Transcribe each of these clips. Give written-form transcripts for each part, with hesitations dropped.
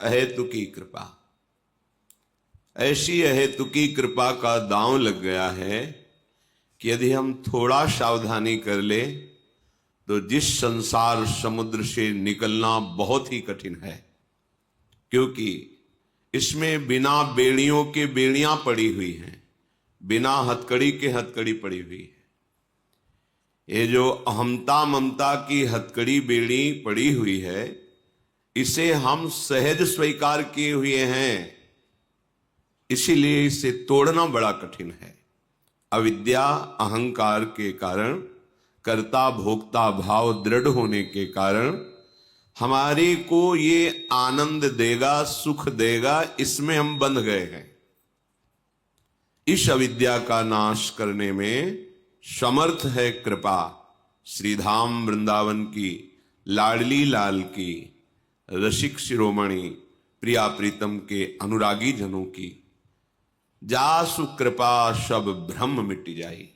अहेतुकी कृपा। ऐसी अहेतुकी कृपा का दांव लग गया है कि यदि हम थोड़ा सावधानी कर ले तो जिस संसार समुद्र से निकलना बहुत ही कठिन है, क्योंकि इसमें बिना बेड़ियों के बेड़ियां पड़ी हुई हैं, बिना हथकड़ी के हथकड़ी पड़ी हुई है। ये जो अहमता ममता की हथकड़ी बेड़ी पड़ी हुई है, इसे हम सहज स्वीकार किए हुए हैं, इसीलिए इसे तोड़ना बड़ा कठिन है। अविद्या अहंकार के कारण, कर्ता भोक्ता भाव दृढ़ होने के कारण हमारे को ये आनंद देगा, सुख देगा, इसमें हम बंध गए हैं। इस अविद्या का नाश करने में समर्थ है कृपा श्रीधाम वृंदावन की, लाडली लाल की, रसिक शिरोमणि प्रिया प्रीतम के अनुरागी जनों की। जासु कृपा सब भ्रम मिट जाई।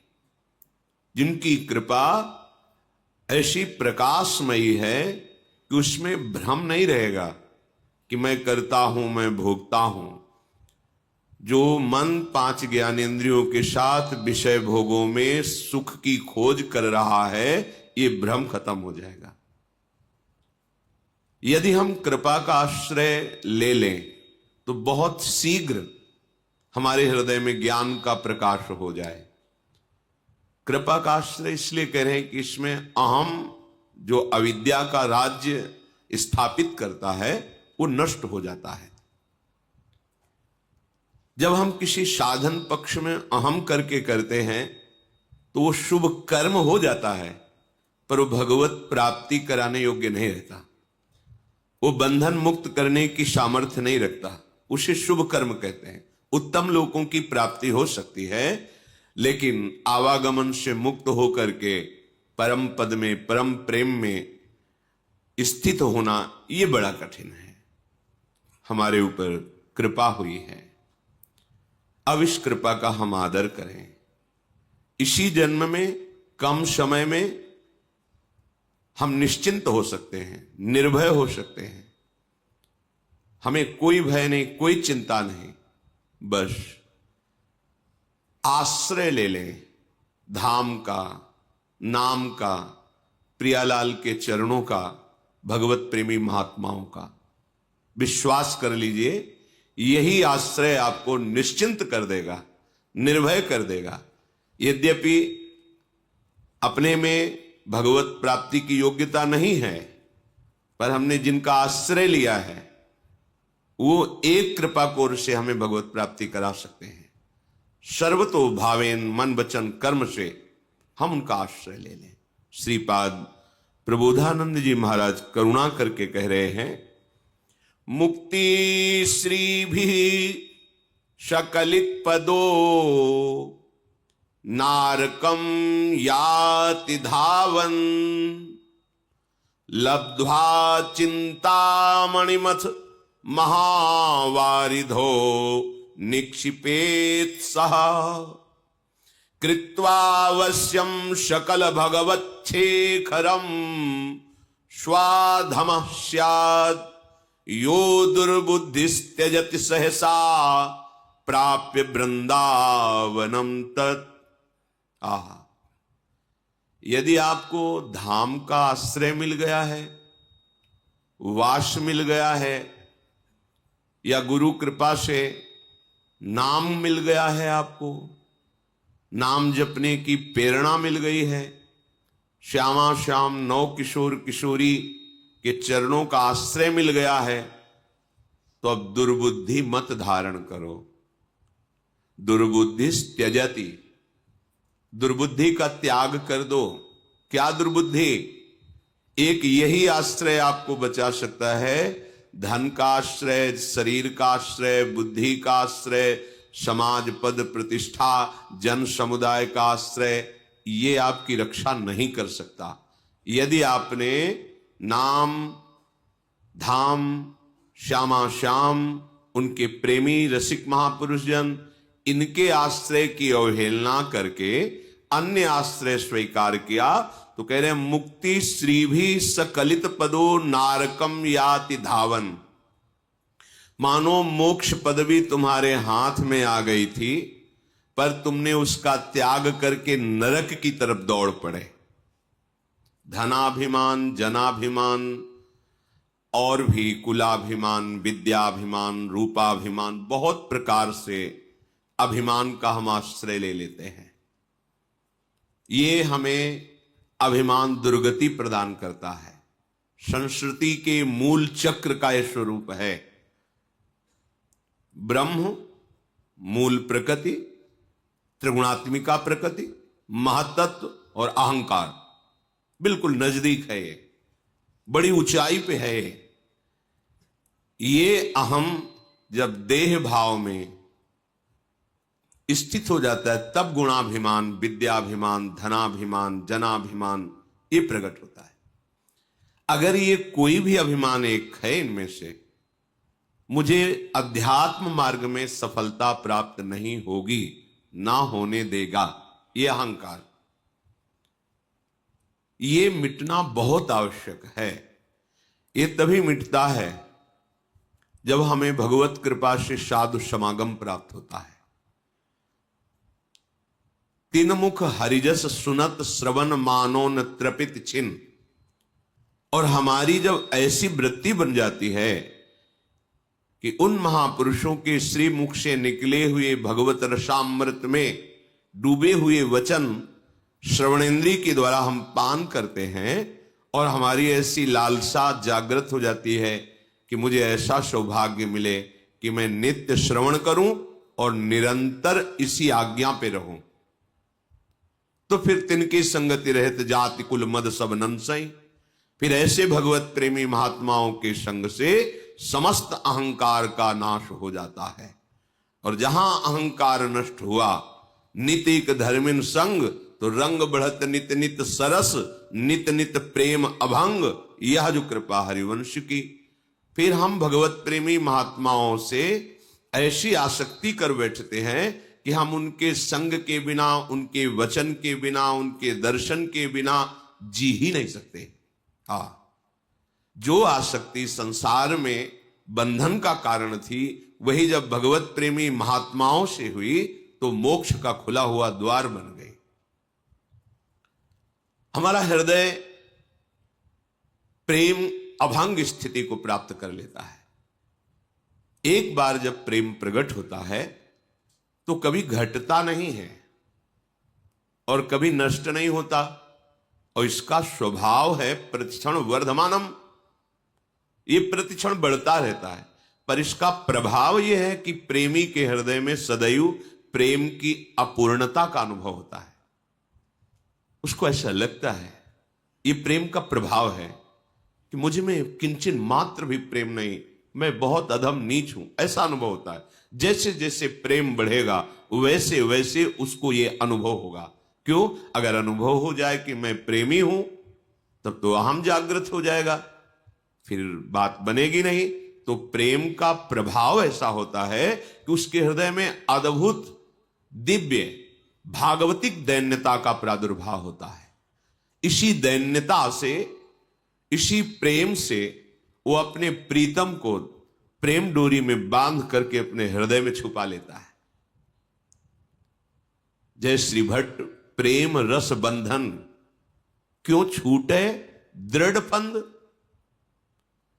जिनकी कृपा ऐसी प्रकाशमयी है कि उसमें भ्रम नहीं रहेगा कि मैं करता हूं, मैं भोगता हूं। जो मन 5 ज्ञानेंद्रियों के साथ विषय भोगों में सुख की खोज कर रहा है, ये भ्रम खत्म हो जाएगा। यदि हम कृपा का आश्रय ले लें तो बहुत शीघ्र हमारे हृदय में ज्ञान का प्रकाश हो जाए। कृपा का आश्रय इसलिए कह रहे हैं कि इसमें अहम जो अविद्या का राज्य स्थापित करता है वो नष्ट हो जाता है। जब हम किसी साधन पक्ष में अहम करके करते हैं तो वो शुभ कर्म हो जाता है, पर वो भगवत प्राप्ति कराने योग्य नहीं रहता। वो बंधन मुक्त करने की सामर्थ्य नहीं रखता, उसे शुभ कर्म कहते हैं। उत्तम लोगों की प्राप्ति हो सकती है, लेकिन आवागमन से मुक्त होकर के परम पद में, परम प्रेम में स्थित होना ये बड़ा कठिन है। हमारे ऊपर कृपा हुई है, अब इस कृपा का हम आदर करें। इसी जन्म में, कम समय में हम निश्चिंत हो सकते हैं, निर्भय हो सकते हैं। हमें कोई भय नहीं, कोई चिंता नहीं, बस आश्रय ले लें धाम का, नाम का, प्रियालाल के चरणों का, भगवत प्रेमी महात्माओं का। विश्वास कर लीजिए, यही आश्रय आपको निश्चिंत कर देगा, निर्भय कर देगा। यद्यपि अपने में भगवत प्राप्ति की योग्यता नहीं है, पर हमने जिनका आश्रय लिया है वो एक कृपा कोर से हमें भगवत प्राप्ति करा सकते हैं। सर्वतो भावेन, मन वचन कर्म से हम उनका आश्रय ले लें। श्रीपाद प्रबोधानंद जी महाराज करुणा करके कह रहे हैं, मुक्ति श्री भी शकलित पदो नारकम याति धावन लब्ध्वा चिंतामणिमथ महावारिधो निक्षिपेत सह कृत्वावश्यम शकल भगवच्छेखरम स्वाधमः स्यात् यो दुर्बुद्धिस्त्यजति सहसा प्राप्य वृंदावनम तत्। यदि आपको धाम का आश्रय मिल गया है, वास मिल गया है, या गुरु कृपा से नाम मिल गया है, आपको नाम जपने की प्रेरणा मिल गई है, श्यामा श्याम नौ किशोर किशोरी के चरणों का आश्रय मिल गया है, तो अब दुर्बुद्धि मत धारण करो। दुर्बुद्धि त्यजति, दुर्बुद्धि का त्याग कर दो। क्या दुर्बुद्धि? एक यही आश्रय आपको बचा सकता है। धन का आश्रय, शरीर का आश्रय, बुद्धि का आश्रय, समाज पद प्रतिष्ठा, जन समुदाय का आश्रय, ये आपकी रक्षा नहीं कर सकता। यदि आपने नाम, धाम, श्यामा श्याम, उनके प्रेमी रसिक महापुरुष जन, इनके आश्रय की अवहेलना करके अन्य आश्रय स्वीकार किया, तो कह रहे हैं मुक्ति श्री भी सकलित पदो नारकम याति धावन। मानो मोक्ष पदवी तुम्हारे हाथ में आ गई थी, पर तुमने उसका त्याग करके नरक की तरफ दौड़ पड़े। धनाभिमान, जनाभिमान और भी कुलाभिमान, विद्याभिमान, रूपाभिमान, बहुत प्रकार से अभिमान का हम आश्रय ले लेते हैं। ये हमें अभिमान दुर्गति प्रदान करता है। संस्कृति के मूल चक्र का यह स्वरूप है। ब्रह्म, मूल प्रकृति, त्रिगुणात्मिका प्रकृति, महतत्व और अहंकार बिल्कुल नजदीक है। ये बड़ी ऊंचाई पे है। ये अहम जब देह भाव में स्थित हो जाता है, तब गुणाभिमान, विद्याभिमान, धनाभिमान, जनाभिमान ये प्रकट होता है। अगर ये कोई भी अभिमान एक है इनमें से, मुझे अध्यात्म मार्ग में सफलता प्राप्त नहीं होगी, ना होने देगा, ये अहंकार, ये मिटना बहुत आवश्यक है। ये तभी मिटता है जब हमें भगवत कृपा से साधु समागम प्राप्त होता है। तीन मुख हरिजस सुनत श्रवण मानो न त्रपित छिन। और हमारी जब ऐसी वृत्ति बन जाती है कि उन महापुरुषों के श्री मुख से निकले हुए भगवत रसामृत में डूबे हुए वचन श्रवणेन्द्रिय के द्वारा हम पान करते हैं, और हमारी ऐसी लालसा जागृत हो जाती है कि मुझे ऐसा सौभाग्य मिले कि मैं नित्य श्रवण करूं और निरंतर इसी आज्ञा पे रहूं, तो फिर तिनकी संगति रहत जाति कुल मद सब नंसई। फिर ऐसे भगवत प्रेमी महात्माओं के संग से समस्त अहंकार का नाश हो जाता है। और जहां अहंकार नष्ट हुआ, नितिक धर्मिन संग, तो रंग बढ़त नित नित सरस, नित नित प्रेम अभंग, यह जो कृपा हरिवंश की। फिर हम भगवत प्रेमी महात्माओं से ऐसी आसक्ति कर बैठते हैं कि हम उनके संग के बिना, उनके वचन के बिना, उनके दर्शन के बिना जी ही नहीं सकते। जो आसक्ति संसार में बंधन का कारण थी, वही जब भगवत प्रेमी महात्माओं से हुई तो मोक्ष का खुला हुआ द्वार बन गई। हमारा हृदय प्रेम अभंग स्थिति को प्राप्त कर लेता है। एक बार जब प्रेम प्रकट होता है तो कभी घटता नहीं है और कभी नष्ट नहीं होता, और इसका स्वभाव है प्रतिक्षण वर्धमानम, ये प्रतिक्षण बढ़ता रहता है। पर इसका प्रभाव यह है कि प्रेमी के हृदय में सदैव प्रेम की अपूर्णता का अनुभव होता है। उसको ऐसा लगता है, ये प्रेम का प्रभाव है कि मुझ में किंचन मात्र भी प्रेम नहीं, मैं बहुत अधम नीच हूं, ऐसा अनुभव होता है। जैसे जैसे प्रेम बढ़ेगा वैसे वैसे उसको ये अनुभव होगा। क्यों? अगर अनुभव हो जाए कि मैं प्रेमी हूं, तब तो अहम जागृत हो जाएगा, फिर बात बनेगी नहीं। तो प्रेम का प्रभाव ऐसा होता है कि उसके हृदय में अद्भुत दिव्य भागवतिक दैन्यता का प्रादुर्भाव होता है। इसी दैन्यता से, इसी प्रेम से वो अपने प्रीतम को प्रेम डोरी में बांध करके अपने हृदय में छुपा लेता है। जय श्री भट्ट, प्रेम रस बंधन क्यों छूटे दृढ़ फंद।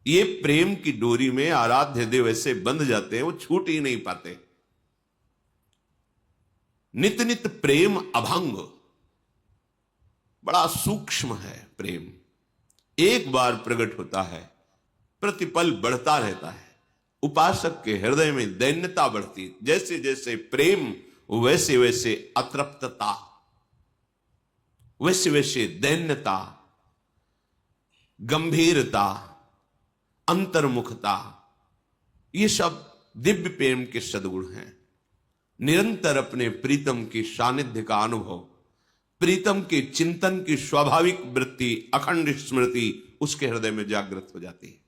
ये प्रेम की डोरी में आराध्य देव ऐसे बंध जाते हैं, वो छूट ही नहीं पाते। नित नित प्रेम अभंग, बड़ा सूक्ष्म है प्रेम। एक बार प्रकट होता है, प्रतिपल बढ़ता रहता है। उपासक के हृदय में दैन्यता बढ़ती, जैसे जैसे प्रेम वैसे वैसे अतृप्तता, वैसे वैसे दैन्यता, गंभीरता, अंतर्मुखता, ये सब दिव्य प्रेम के सद्गुण हैं। निरंतर अपने प्रीतम की सानिध्य का अनुभव, प्रीतम के चिंतन की स्वाभाविक वृत्ति, अखंड स्मृति उसके हृदय में जागृत हो जाती है।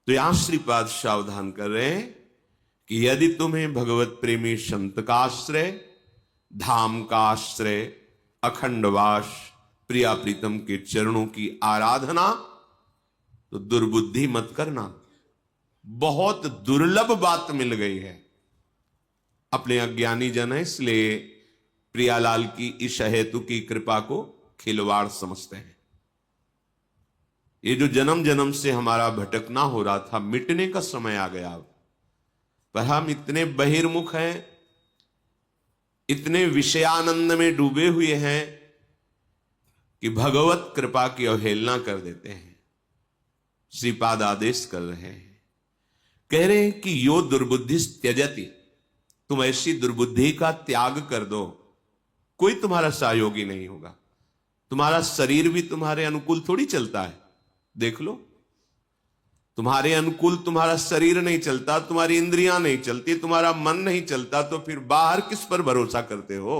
तो यहां श्रीपाद सावधान कर रहे हैं कि यदि तुम्हें भगवत प्रेमी संत का आश्रय, धाम का आश्रय, अखंडवास, प्रिया प्रीतम के चरणों की आराधना, तो दुर्बुद्धि मत करना। बहुत दुर्लभ बात मिल गई है। अपने अज्ञानी जन है, इसलिए प्रियालाल की इस हेतु की कृपा को खिलवाड़ समझते हैं। ये जो जन्म जन्म से हमारा भटकना हो रहा था, मिटने का समय आ गया अब। पर हम इतने बहिर्मुख हैं, इतने विषयानंद में डूबे हुए हैं कि भगवत कृपा की अवहेलना कर देते हैं। श्रीपाद आदेश कर रहे हैं, कह रहे हैं कि यो दुर्बुद्धि त्यजति, तुम ऐसी दुर्बुद्धि का त्याग कर दो। कोई तुम्हारा सहयोगी नहीं होगा। तुम्हारा शरीर भी तुम्हारे अनुकूल थोड़ी चलता है। देख लो, तुम्हारे अनुकूल तुम्हारा शरीर नहीं चलता, तुम्हारी इंद्रियां नहीं चलती, तुम्हारा मन नहीं चलता, तो फिर बाहर किस पर भरोसा करते हो?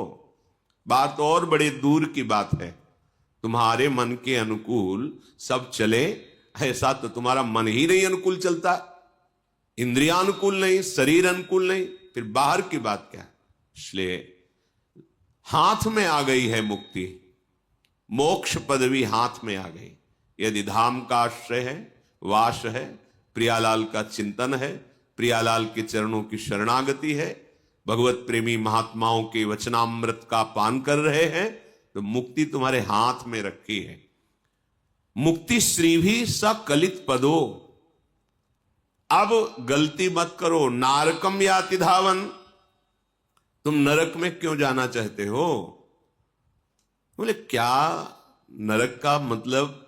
बात तो और बड़े दूर की बात है। तुम्हारे मन के अनुकूल सब चले, ऐसा तो तुम्हारा मन ही नहीं अनुकूल चलता, इंद्रियां अनुकूल नहीं, शरीर अनुकूल नहीं, फिर बाहर की बात क्या? इसलिए हाथ में आ गई है मुक्ति, मोक्ष पदवी हाथ में आ गई। यदि धाम का आश्रय है, वास है, प्रियालाल का चिंतन है, प्रियालाल के चरणों की शरणागति है, भगवत प्रेमी महात्माओं के वचनामृत का पान कर रहे हैं, तो मुक्ति तुम्हारे हाथ में रखी है। मुक्ति श्री भी सकलित पदो। अब गलती मत करो। नारकम याति धावन, तुम नरक में क्यों जाना चाहते हो? बोले क्या नरक का मतलब?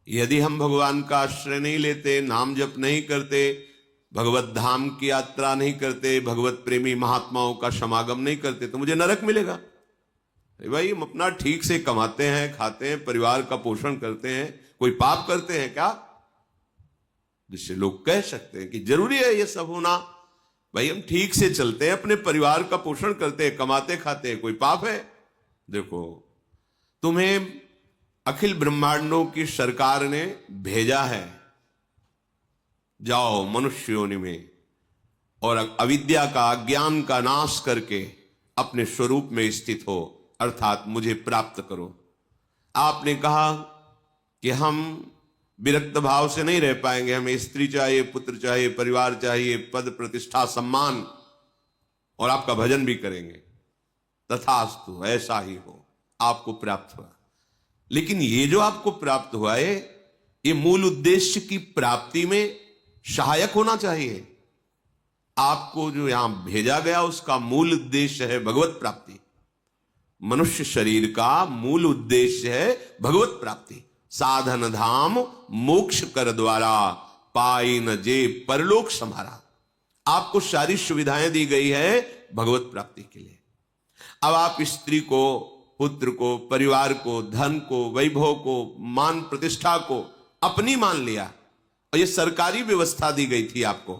यदि हम भगवान का आश्रय नहीं लेते, नाम जप नहीं करते, भगवत धाम की यात्रा नहीं करते, भगवत प्रेमी महात्माओं का समागम नहीं करते, तो मुझे नरक मिलेगा? भाई हम अपना ठीक से कमाते हैं, खाते हैं, परिवार का पोषण करते हैं, कोई पाप करते हैं क्या जिससे लोग कह सकते हैं कि जरूरी है ये सब होना? भाई हम ठीक से चलते हैं, अपने परिवार का पोषण करते हैं, कमाते खाते हैं, कोई पाप है? देखो, तुम्हें अखिल ब्रह्मांडों की सरकार ने भेजा है, जाओ मनुष्य योनि में और अविद्या का, ज्ञान का नाश करके अपने स्वरूप में स्थित हो, अर्थात मुझे प्राप्त करो। आपने कहा कि हम विरक्त भाव से नहीं रह पाएंगे, हमें स्त्री चाहिए, पुत्र चाहिए, परिवार चाहिए, पद प्रतिष्ठा सम्मान, और आपका भजन भी करेंगे। तथास्तु, ऐसा ही हो, आपको प्राप्त हुआ। लेकिन ये जो आपको प्राप्त हुआ है, ये मूल उद्देश्य की प्राप्ति में सहायक होना चाहिए। आपको जो यहां भेजा गया उसका मूल उद्देश्य है भगवत प्राप्ति। मनुष्य शरीर का मूल उद्देश्य है भगवत प्राप्ति। साधन धाम मोक्ष कर द्वारा, पाई न जे परलोक संभारा। आपको सारी सुविधाएं दी गई है भगवत प्राप्ति के लिए। अब आप स्त्री को, पुत्र को, परिवार को, धन को, वैभव को, मान प्रतिष्ठा को अपनी मान लिया, और ये सरकारी व्यवस्था दी गई थी आपको।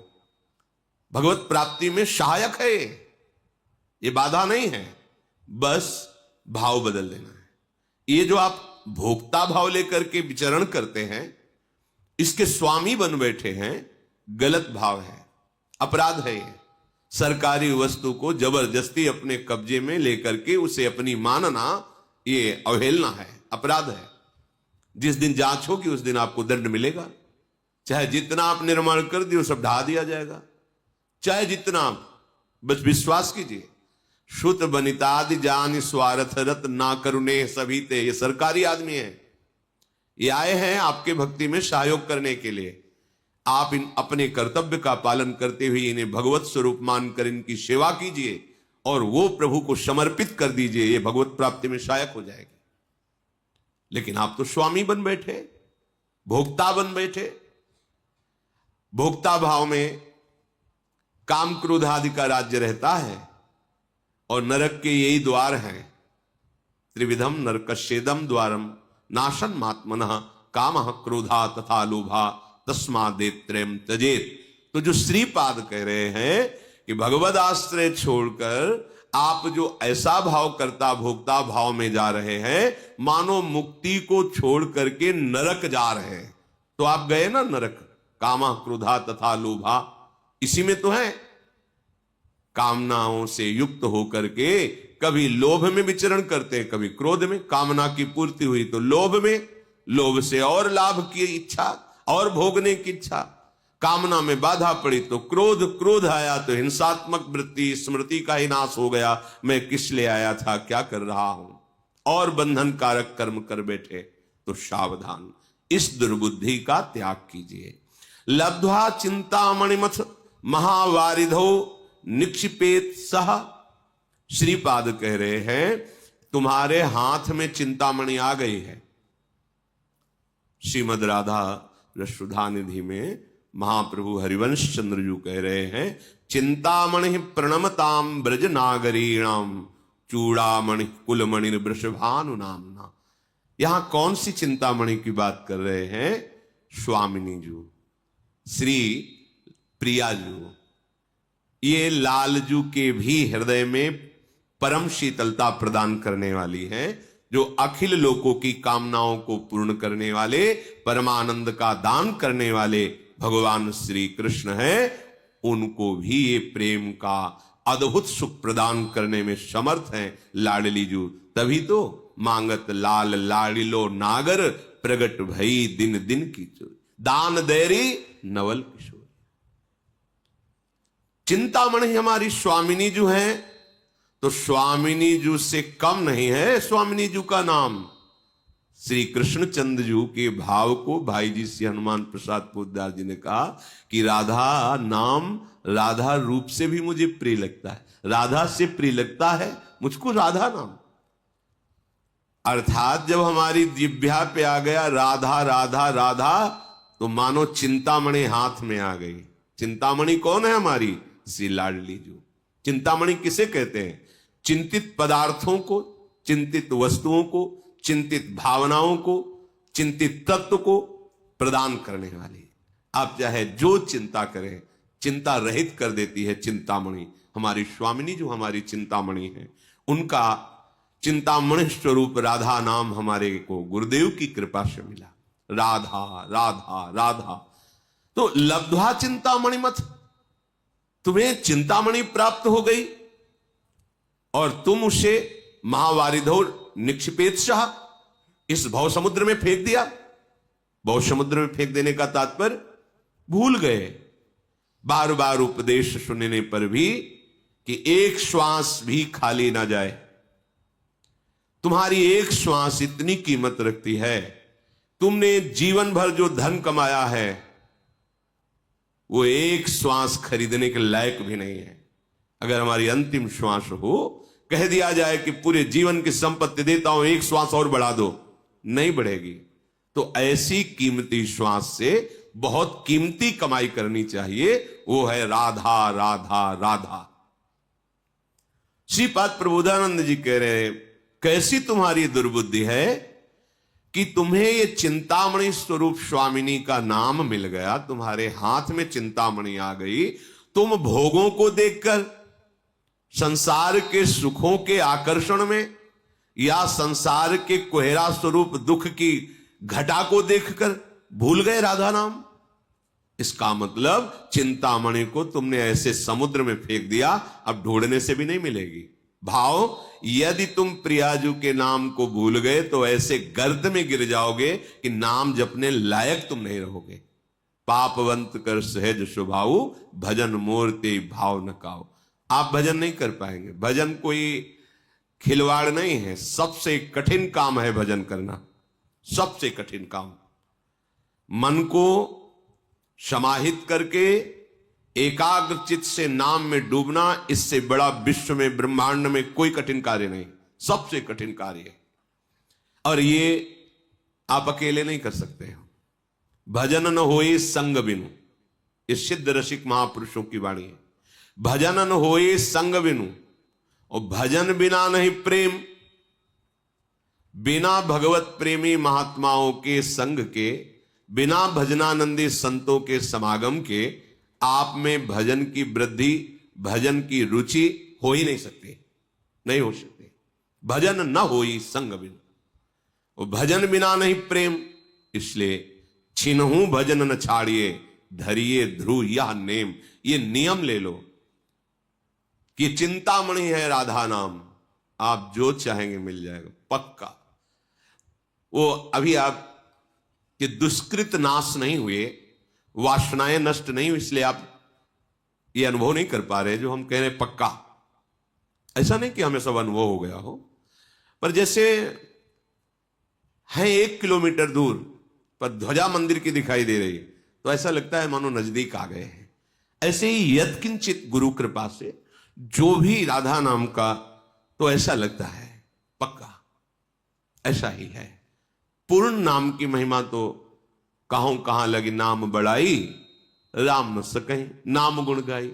भगवत प्राप्ति में सहायक है ये बाधा नहीं है, बस भाव बदल देना है। ये जो आप भोक्ता भाव लेकर के विचरण करते हैं, इसके स्वामी बन बैठे हैं, गलत भाव है, अपराध है। ये सरकारी वस्तु को जबरदस्ती अपने कब्जे में लेकर के उसे अपनी मानना, ये अवहेलना है, अपराध है। जिस दिन जांच होगी उस दिन आपको दंड मिलेगा। चाहे जितना आप निर्माण कर दिए सब ढा दिया जाएगा, चाहे जितना, बस विश्वास कीजिए। श्रुत बनितादि जान स्वार्थ रत ना करुणे सभी ते। ये सरकारी आदमी है, ये आए हैं आपके भक्ति में सहयोग करने के लिए। आप इन अपने कर्तव्य का पालन करते हुए इन्हें भगवत स्वरूप मानकर इनकी सेवा कीजिए और वो प्रभु को समर्पित कर दीजिए, ये भगवत प्राप्ति में सहायक हो जाएगी। लेकिन आप तो स्वामी बन बैठे, भोक्ता बन बैठे। भोक्ता भाव में काम क्रोध आदि का राज्य रहता है, और नरक के यही द्वार हैं। त्रिविधम नरकस्येदम द्वारम नाशन मात्मनः कामः क्रोधा तथा लोभा तस्मादेत्रयम् त्यजेत। तो जो श्रीपाद कह रहे हैं कि भगवद आश्रय छोड़कर आप जो ऐसा भाव करता भोक्ता भाव में जा रहे हैं, मानो मुक्ति को छोड़ करके नरक जा रहे हैं। तो आप गए ना नरक, कामः क्रोधा तथा लोभा, इसी में तो है। कामनाओं से युक्त होकर के कभी लोभ में विचरण करते हैं, कभी क्रोध में। कामना की पूर्ति हुई तो लोभ में, लोभ से और लाभ की इच्छा और भोगने की इच्छा। कामना में बाधा पड़ी तो क्रोध, क्रोध आया तो हिंसात्मक वृत्ति, स्मृति का ही नाश हो गया, मैं किस लिए आया था, क्या कर रहा हूं, और बंधन कारक कर्म कर बैठे, तो सावधान, इस दुर्बुद्धि का त्याग कीजिए। लब्ध्वा चिंतामणिमथ महावारिधो निक्षिपेत सह। श्रीपाद कह रहे हैं तुम्हारे हाथ में चिंतामणि आ गई है। श्रीमद राधा रसुधा निधि में महाप्रभु हरिवंश चंद्र जी कह रहे हैं चिंतामणि प्रणमताम ब्रज नागरीणाम चूड़ामणि कुलमणि वृषभानु नामना। यहां कौन सी चिंतामणि की बात कर रहे हैं? स्वामिनी जू, श्री प्रियाजू। ये लालजू के भी हृदय में परम शीतलता प्रदान करने वाली है, जो अखिल लोकों की कामनाओं को पूर्ण करने वाले, परमानंद का दान करने वाले भगवान श्री कृष्ण हैं। उनको भी ये प्रेम का अद्भुत सुख प्रदान करने में समर्थ हैं लाडली जू। तभी तो मांगत लाल लाडिलो नागर प्रगट भई दिन दिन की चोरी, दान देरी नवल किशोर। चिंतामणि हमारी स्वामिनी जू हैं, तो स्वामिनी जू से कम नहीं है स्वामिनी जू का नाम। श्री कृष्णचंद्र जू के भाव को भाई जी श्री हनुमान प्रसाद पोद्दार जी ने कहा कि राधा नाम, राधा रूप से भी मुझे प्रिय लगता है, राधा से प्रिय लगता है मुझको राधा नाम। अर्थात जब हमारी जिह्वा पे आ गया राधा राधा राधा, तो मानो चिंतामणि हाथ में आ गई। चिंतामणि कौन है हमारी? श्री लाडली जू। चिंतामणि किसे कहते हैं? चिंतित पदार्थों को, चिंतित वस्तुओं को, चिंतित भावनाओं को, चिंतित तत्व को प्रदान करने वाली। आप चाहे जो चिंता करें, चिंता रहित कर देती है चिंतामणि। हमारी स्वामिनी जो हमारी चिंतामणि है, उनका चिंतामणि स्वरूप राधा नाम हमारे को गुरुदेव की कृपा से मिला। राधा राधा राधा। तो लब्ध्वा चिंतामणि मत, तुम्हें चिंतामणि प्राप्त हो गई और तुम उसे महावारिधो निक्षिपेत शाह, इस भव समुद्र में फेंक दिया। भव समुद्र में फेंक देने का तात्पर्य भूल गए। बार बार उपदेश सुनने पर भी कि एक श्वास भी खाली ना जाए। तुम्हारी एक श्वास इतनी कीमत रखती है। तुमने जीवन भर जो धन कमाया है, वो एक श्वास खरीदने के लायक भी नहीं है। अगर हमारी अंतिम श्वास हो, कह दिया जाए कि पूरे जीवन की संपत्ति देता हूं, एक श्वास और बढ़ा दो, नहीं बढ़ेगी। तो ऐसी कीमती श्वास से बहुत कीमती कमाई करनी चाहिए, वो है राधा राधा राधा। श्रीपाद प्रबोधानंद जी कह रहे हैं कैसी तुम्हारी दुर्बुद्धि है कि तुम्हें ये चिंतामणि स्वरूप स्वामिनी का नाम मिल गया, तुम्हारे हाथ में चिंतामणि आ गई। तुम भोगों को देखकर, संसार के सुखों के आकर्षण में, या संसार के कोहरा स्वरूप दुख की घटा को देखकर भूल गए राधा नाम। इसका मतलब चिंतामणि को तुमने ऐसे समुद्र में फेंक दिया, अब ढूंढने से भी नहीं मिलेगी। भाव, यदि तुम प्रियाजू के नाम को भूल गए तो ऐसे गर्त में गिर जाओगे कि नाम जपने लायक तुम नहीं रहोगे। पापवंत कर सहज स्वभाव, भजन मूर्ति भाव न काओ। आप भजन नहीं कर पाएंगे। भजन कोई खिलवाड़ नहीं है, सबसे कठिन काम है भजन करना, सबसे कठिन काम। मन को समाहित करके एकाग्र चित्त से नाम में डूबना, इससे बड़ा विश्व में ब्रह्मांड में कोई कठिन कार्य नहीं, सबसे कठिन कार्य है। और ये आप अकेले नहीं कर सकते हो। भजन न होए संग बिनु, ये सिद्ध रसिक महापुरुषों की वाणी है। भजन न होए संग बिनु, और भजन बिना नहीं प्रेम। बिना भगवत प्रेमी महात्माओं के संग के, बिना भजनानंदी संतों के समागम के आप में भजन की वृद्धि, भजन की रुचि हो ही नहीं सकती, नहीं हो सकती। भजन न होई संग बिनु, और भजन बिना नहीं प्रेम। इसलिए छिनहु भजन न छाड़िए, धरिए ध्रुव यह नेम। ये नियम ले लो कि चिंतामणि है राधा नाम, आप जो चाहेंगे मिल जाएगा पक्का। वो अभी आप कि दुष्कृत नाश नहीं हुए, वासनाएं नष्ट नहीं हुई, इसलिए आप ये अनुभव नहीं कर पा रहे जो हम कह रहे हैं पक्का। ऐसा नहीं कि हमें सब अनुभव हो गया हो, पर जैसे है 1 किलोमीटर दूर पर ध्वजा मंदिर की दिखाई दे रही तो ऐसा लगता है मानो नजदीक आ गए हैं। ऐसे ही यत्किंचित गुरु कृपा से जो भी राधा नाम का, तो ऐसा लगता है पक्का ऐसा ही है। पूर्ण नाम की महिमा तो कहूं कहां लगी नाम बढ़ाई, राम न सकहीं नाम गुण गाई।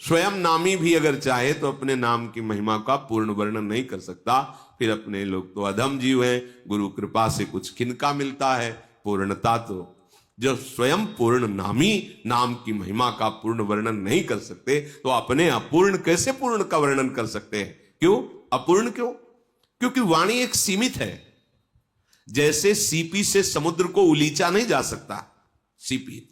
स्वयं नामी भी अगर चाहे तो अपने नाम की महिमा का पूर्ण वर्णन नहीं कर सकता, फिर अपने लोग तो अधम जीव हैं, गुरु कृपा से कुछ किनका मिलता है पूर्णता। तो जो स्वयं पूर्ण नामी नाम की महिमा का पूर्ण वर्णन नहीं कर सकते तो अपने अपूर्ण कैसे पूर्ण का वर्णन कर सकते हैं? क्यों अपूर्ण? क्यों? क्योंकि वाणी एक सीमित है। जैसे सीपी से समुद्र को उलीचा नहीं जा सकता सीपी,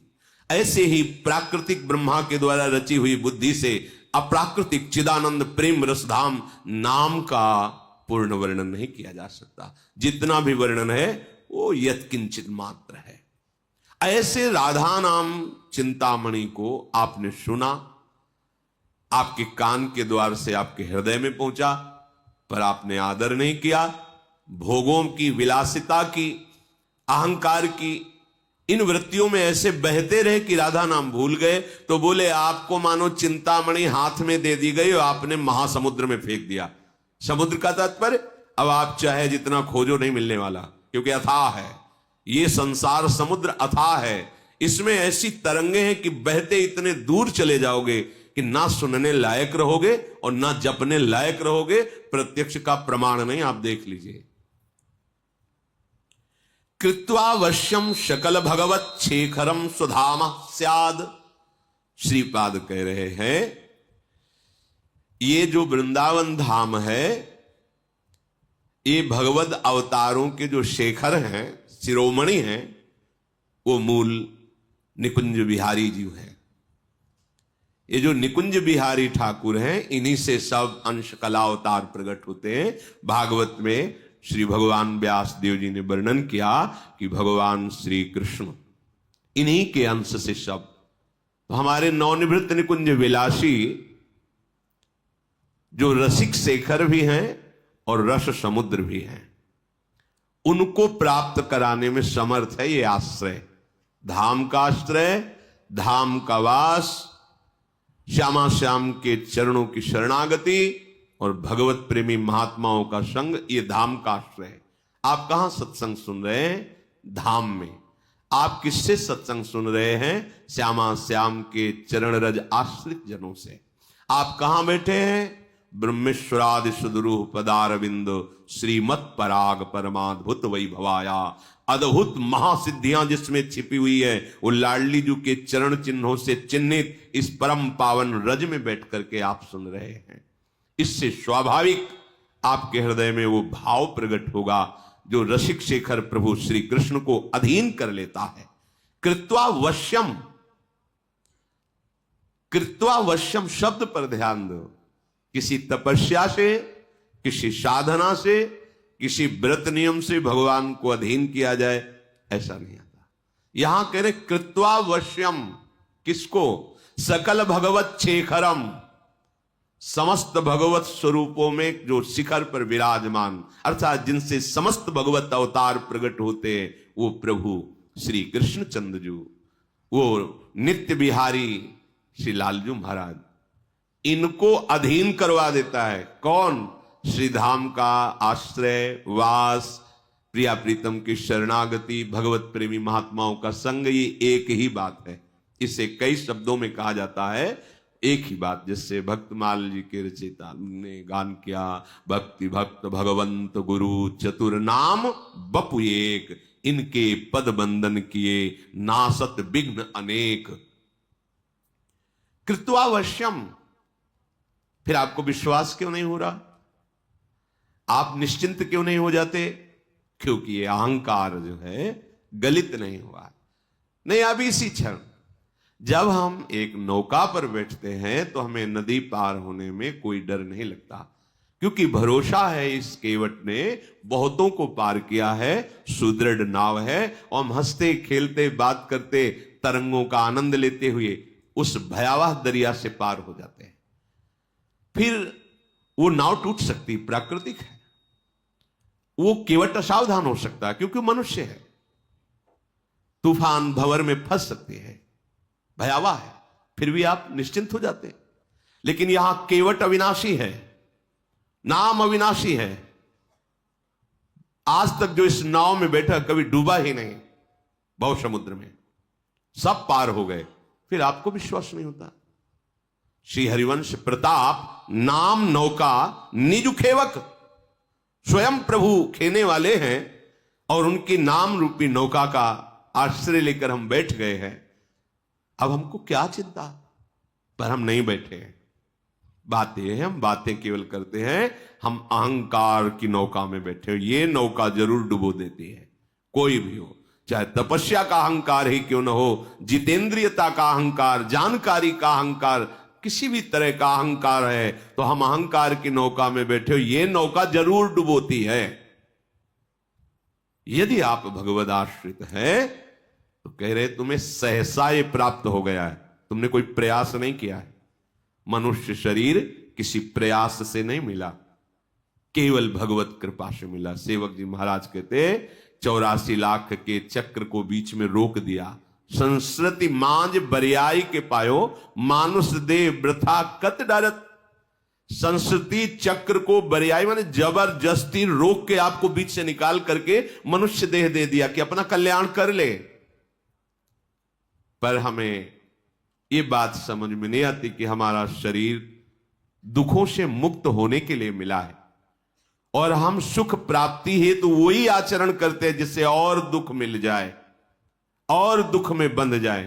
ऐसे ही प्राकृतिक ब्रह्मा के द्वारा रची हुई बुद्धि से अप्राकृतिक चिदानंद प्रेम रसधाम नाम का पूर्ण वर्णन नहीं किया जा सकता। जितना भी वर्णन है वो यत्किंचित मात्र है। ऐसे राधा नाम चिंतामणि को आपने सुना, आपके कान के द्वार से आपके हृदय में पहुंचा, पर आपने आदर नहीं किया। भोगों की, विलासिता की, अहंकार की इन वृत्तियों में ऐसे बहते रहे कि राधा नाम भूल गए। तो बोले आपको मानो चिंतामणि हाथ में दे दी गई और आपने महासमुद्र में फेंक दिया। समुद्र का तात्पर्य अब आप चाहे जितना खोजो नहीं मिलने वाला, क्योंकि अथाह है ये संसार, समुद्र अथाह है। इसमें ऐसी तरंगे हैं कि बहते इतने दूर चले जाओगे कि ना सुनने लायक रहोगे और ना जपने लायक रहोगे। प्रत्यक्ष का प्रमाण नहीं, आप देख लीजिए। कृत्वा वश्यम शकल भगवत शेखरम सुधाम स्याद। श्रीपाद कह रहे हैं ये जो वृंदावन धाम है ये भगवत अवतारों के जो शेखर हैं, शिरोमणि हैं, वो मूल निकुंज बिहारी जी हैं। ये जो निकुंज बिहारी ठाकुर हैं इन्हीं से सब अंश कला अवतार प्रकट होते हैं। भागवत में श्री भगवान व्यास देव जी ने वर्णन किया कि भगवान श्री कृष्ण इन्हीं के अंश से सब। तो हमारे नवनिवृत्त निकुंज विलासी जो रसिक शेखर भी हैं और रस समुद्र भी हैं, उनको प्राप्त कराने में समर्थ है ये आश्रय, धाम का आश्रय, धाम का वास, श्यामा श्याम के चरणों की शरणागति और भगवत प्रेमी महात्माओं का संग, ये धाम का आश्रय। आप कहां सत्संग सुन रहे हैं? धाम में। आप किससे सत्संग सुन रहे हैं? श्यामा श्याम के चरण रज आश्रित जनों से। आप कहां बैठे हैं? ब्रह्मेश्वरादि सुदरूह पदारविंद श्रीमत पराग परमाद्भुत वैभवाया। अद्भुत महासिद्धियां जिसमें छिपी हुई है वो लाडली जी के चरण चिन्हों से चिन्हित इस परम पावन रज में बैठ करके आप सुन रहे हैं। इससे स्वाभाविक आपके हृदय में वो भाव प्रकट होगा जो रसिक शेखर प्रभु श्री कृष्ण को अधीन कर लेता है। कृत्वा वश्यम, कृत्वा वश्यम शब्द पर ध्यान दो। किसी तपस्या से, किसी साधना से, किसी व्रत नियम से भगवान को अधीन किया जाए ऐसा नहीं आता। यहां कह रहे कृत्वा वश्यम, किसको? सकल भगवत शेखरम, समस्त भगवत स्वरूपों में जो शिखर पर विराजमान, अर्थात जिनसे समस्त भगवत अवतार प्रकट होते हैं, वो प्रभु श्री कृष्ण चंद्रजू, वो नित्य बिहारी श्री लालजू महाराज, इनको अधीन करवा देता है। कौन? श्रीधाम का आश्रय, वास, प्रिया प्रीतम की शरणागति, भगवत प्रेमी महात्माओं का संग, ये एक ही बात है। इसे कई शब्दों में कहा जाता है, एक ही बात। जिससे भक्तमाल जी के रचयिता ने गान किया, भक्ति भक्त भगवंत गुरु चतुर नाम बपु एक, इनके पद बंदन किए नासत विघ्न अनेक। कृत्वावश्यम। फिर आपको विश्वास क्यों नहीं हो रहा? आप निश्चिंत क्यों नहीं हो जाते? क्योंकि ये अहंकार जो है गलित नहीं हुआ। नहीं, अभी इसी क्षण जब हम एक नौका पर बैठते हैं तो हमें नदी पार होने में कोई डर नहीं लगता, क्योंकि भरोसा है इस केवट ने बहुतों को पार किया है, सुदृढ़ नाव है, और हम हंसते खेलते बात करते तरंगों का आनंद लेते हुए उस भयावह दरिया से पार हो जाते हैं। फिर वो नाव टूट सकती, प्राकृतिक है, वो केवट असावधान हो सकता है क्योंकि मनुष्य है, तूफान भंवर में फंस सकती है, भयावह है, फिर भी आप निश्चिंत हो जाते हैं। लेकिन यहां केवट अविनाशी है, नाम अविनाशी है। आज तक जो इस नाव में बैठा कभी डूबा ही नहीं, भव समुद्र में सब पार हो गए, फिर आपको विश्वास नहीं होता। श्री हरिवंश प्रताप नाम नौका निज खेवक, स्वयं प्रभु खेने वाले हैं और उनकी नाम रूपी नौका का आश्रय लेकर हम बैठ गए हैं। अब हमको क्या चिंता, पर हम नहीं बैठे हैं। बात यह है, हम बातें केवल करते हैं, हम अहंकार की नौका में बैठे हो। ये नौका जरूर डुबो देती है, कोई भी हो, चाहे तपस्या का अहंकार ही क्यों न हो, जितेंद्रियता का अहंकार, जानकारी का अहंकार, किसी भी तरह का अहंकार है तो हम अहंकार की नौका में बैठे हो, ये नौका जरूर डुबोती है। यदि आप भगवद आश्रित हैं तो कह रहे तुम्हें सहसा ये प्राप्त हो गया है, तुमने कोई प्रयास नहीं किया है। मनुष्य शरीर किसी प्रयास से नहीं मिला, केवल भगवत कृपा से मिला। सेवक जी महाराज कहते 84 लाख के चक्र को बीच में रोक दिया। संस्कृति मांझ बरियाई के पायो, मानुष दे वृथा कत डरत। संस्कृति चक्र को बरियाई माने जबरदस्ती रोक के आपको बीच से निकाल करके मनुष्य देह दे दिया कि अपना कल्याण कर ले। पर हमें ये बात समझ में नहीं आती कि हमारा शरीर दुखों से मुक्त होने के लिए मिला है और हम सुख प्राप्ति है तो वही आचरण करते हैं जिससे और दुख मिल जाए और दुख में बंध जाए।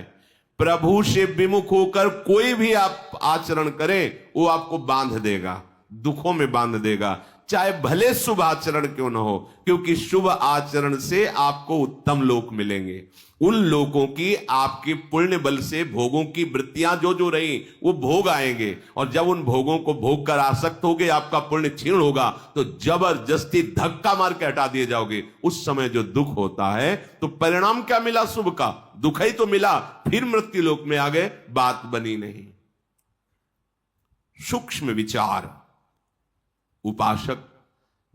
प्रभु से विमुख होकर कोई भी आप आचरण करें वो आपको बांध देगा, दुखों में बांध देगा, चाहे भले शुभ आचरण क्यों ना हो, क्योंकि शुभ आचरण से आपको उत्तम लोक मिलेंगे। उन लोगों की आपके पुण्य बल से भोगों की वृत्तियां जो जो रही वो भोग आएंगे, और जब उन भोगों को भोग कर आसक्त होगे, आपका पुण्य क्षीण होगा तो जबरदस्ती धक्का मार के हटा दिए जाओगे। उस समय जो दुख होता है तो परिणाम क्या मिला, शुभ का दुख ही तो मिला, फिर मृत्यु लोक में आ गए, बात बनी नहीं। सूक्ष्म विचार उपासक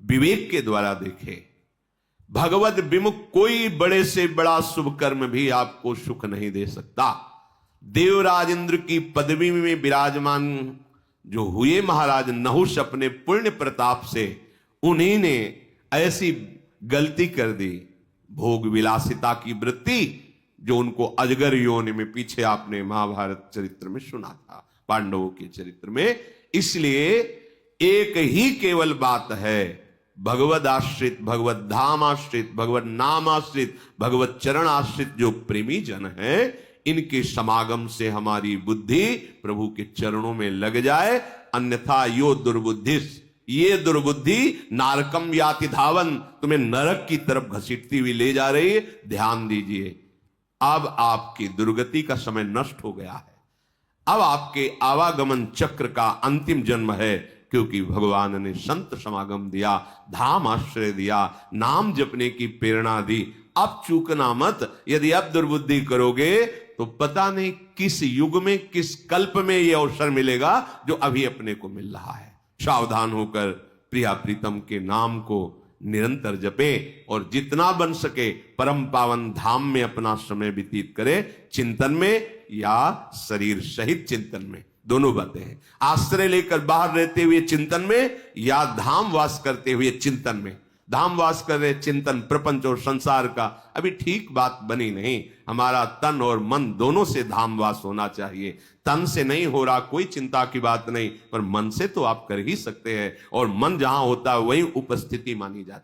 विवेक के द्वारा देखे, भगवत विमुख कोई बड़े से बड़ा शुभ कर्म भी आपको सुख नहीं दे सकता। देवराज इंद्र की पदवी में विराजमान जो हुए महाराज नहुष अपने पुण्य प्रताप से, उन्हीं ने ऐसी गलती कर दी, भोग विलासिता की वृत्ति, जो उनको अजगर योनि में, पीछे आपने महाभारत चरित्र में सुना था, पांडवों के चरित्र में। इसलिए एक ही केवल बात है, भगवद आश्रित, भगवत धाम आश्रित, भगवत नाम आश्रित, भगवत चरण आश्रित जो प्रेमी जन है, इनके समागम से हमारी बुद्धि प्रभु के चरणों में लग जाए। अन्यथा यो दुर्बुद्धिस, ये दुर्बुद्धि नारकम याति धावन, तुम्हें नरक की तरफ घसीटती हुई ले जा रही है। ध्यान दीजिए, अब आपकी दुर्गति का समय नष्ट हो गया है, अब आपके आवागमन चक्र का अंतिम जन्म है, क्योंकि भगवान ने संत समागम दिया, धाम आश्रय दिया, नाम जपने की प्रेरणा दी। अब चूकना मत, यदि अब दुर्बुद्धि करोगे तो पता नहीं किस युग में, किस कल्प में यह अवसर मिलेगा जो अभी अपने को मिल रहा है। सावधान होकर प्रिया प्रीतम के नाम को निरंतर जपे और जितना बन सके परम पावन धाम में अपना समय व्यतीत करे, चिंतन में या शरीर सहित चिंतन में, दोनों बातें हैं। आश्रय लेकर बाहर रहते हुए चिंतन में या धाम वास करते हुए चिंतन में। धाम वास कर रहे चिंतन प्रपंच और संसार का अभी ठीक बात बनी नहीं। हमारा तन और मन दोनों से धाम वास होना चाहिए। तन से नहीं हो रहा कोई चिंता की बात नहीं, पर मन से तो आप कर ही सकते हैं, और मन जहां होता है वहीं उपस्थिति मानी जाती है।